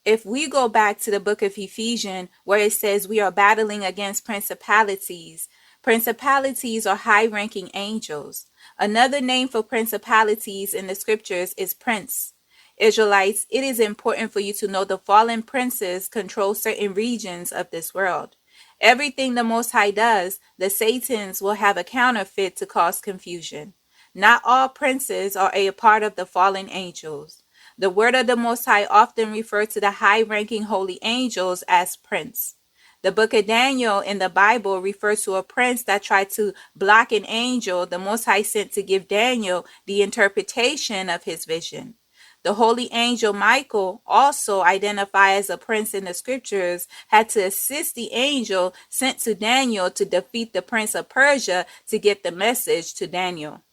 If we go back to the book of Ephesians, where it says we are battling against principalities, principalities are high-ranking angels. Another name for principalities in the scriptures is prince. Israelites, it is important for you to know the fallen princes control certain regions of this world. Everything the Most High does, the Satans will have a counterfeit to cause confusion. Not all princes are a part of the fallen angels. The word of the Most High often refers to the high-ranking holy angels as prince. The book of Daniel in the Bible refers to a prince that tried to block an angel the Most High sent to give Daniel the interpretation of his vision. The holy angel Michael, also identified as a prince in the scriptures, had to assist the angel sent to Daniel to defeat the prince of Persia to get the message to Daniel.